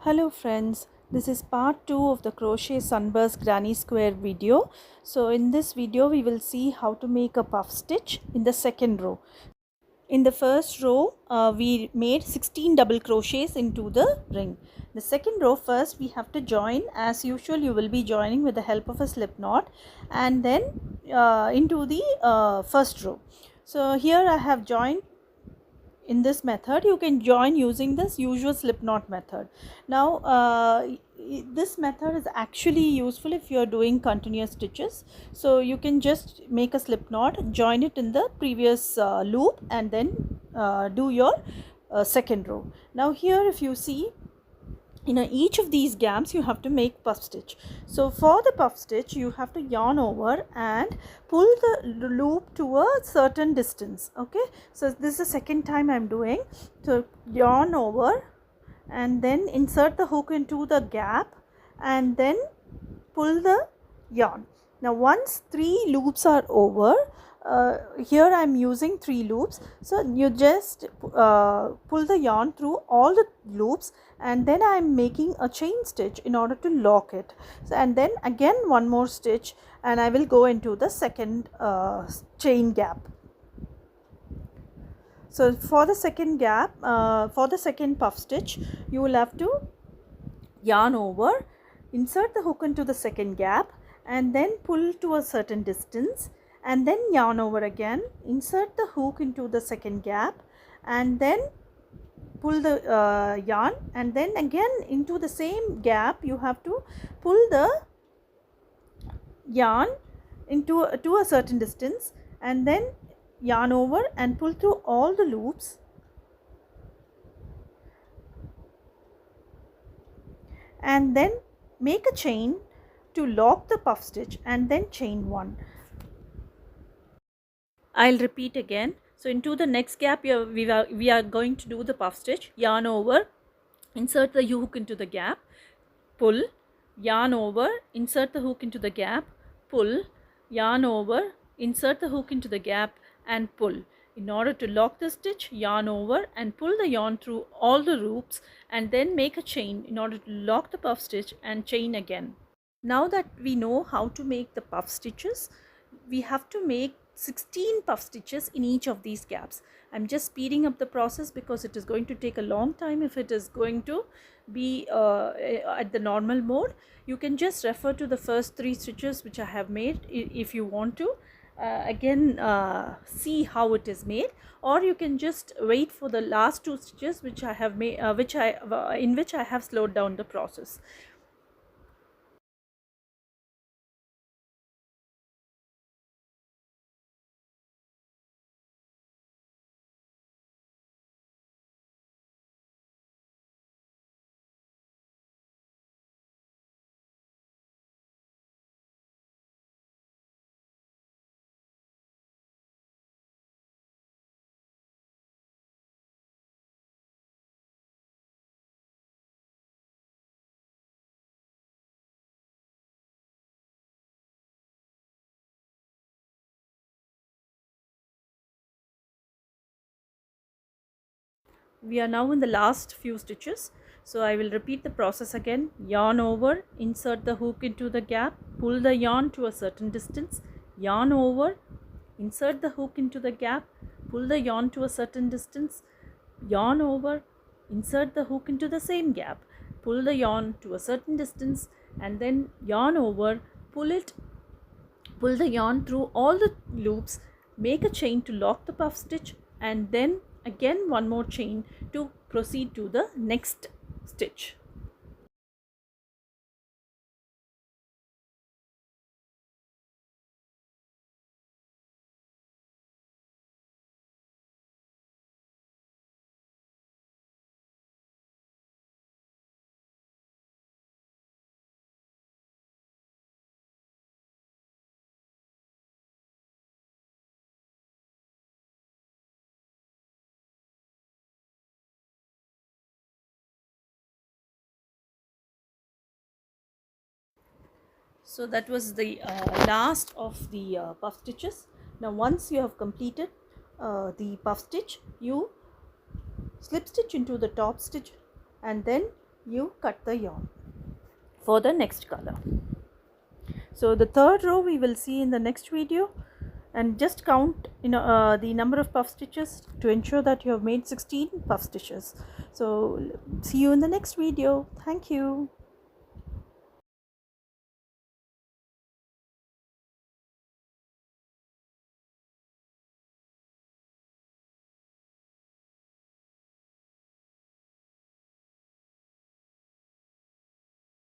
Hello friends, this is part 2 of the crochet sunburst granny square video. So in this video we will see how to make a puff stitch in the second row. In the first row we made 16 double crochets into the ring. The second row, first we have to join. As usual you will be joining with the help of a slip knot and then into the first row. So here I have joined. In this method you can join using this usual slip knot method. Now this method is actually useful if you are doing continuous stitches, so you can just make a slip knot, join it in the previous loop and then do your second row. Now here if you see, in each of these gaps you have to make puff stitch. So for the puff stitch you have to yarn over and pull the loop to a certain distance. Okay, so this is the second time I'm doing. So yarn over and then insert the hook into the gap and then pull the yarn. Now once 3 loops are over, here I am using 3 loops, so you just pull the yarn through all the loops and then I am making a chain stitch in order to lock it. So, and then again one more stitch and I will go into the second chain gap. So for the second gap, for the second puff stitch, you will have to yarn over, insert the hook into the second gap and then pull to a certain distance and then yarn over again, insert the hook into the second gap and then pull the yarn and then again into the same gap you have to pull the yarn into to a certain distance and then yarn over and pull through all the loops and then make a chain to lock the puff stitch and then chain 1. I'll repeat again. So into the next gap we are going to do the puff stitch, yarn over, insert the hook into the gap, pull, yarn over, insert the hook into the gap, pull, yarn over, insert the hook into the gap and pull. In order to lock the stitch, yarn over and pull the yarn through all the loops and then make a chain in order to lock the puff stitch and chain again. Now that we know how to make the puff stitches, we have to make 16 puff stitches in each of these gaps. I'm just speeding up the process because it is going to take a long time if it is going to be at the normal mode. You can just refer to the first 3 stitches which I have made if you want to again see how it is made, or you can just wait for the last 2 stitches which I have made in which I have slowed down the process. We are now in the last few stitches, so I will repeat the process again. Yarn over, insert the hook into the gap, pull the yarn to a certain distance, yarn over, insert the hook into the gap, pull the yarn to a certain distance, yarn over, insert the hook into the same gap, pull the yarn to a certain distance and then yarn over, pull the yarn through all the loops, make a chain to lock the puff stitch and then again one more chain to proceed to the next stitch. So that was the last of the puff stitches. Now once you have completed the puff stitch, you slip stitch into the top stitch and then you cut the yarn for the next color. So the third row we will see in the next video, and just count the number of puff stitches to ensure that you have made 16 puff stitches. So see you in the next video. Thank you.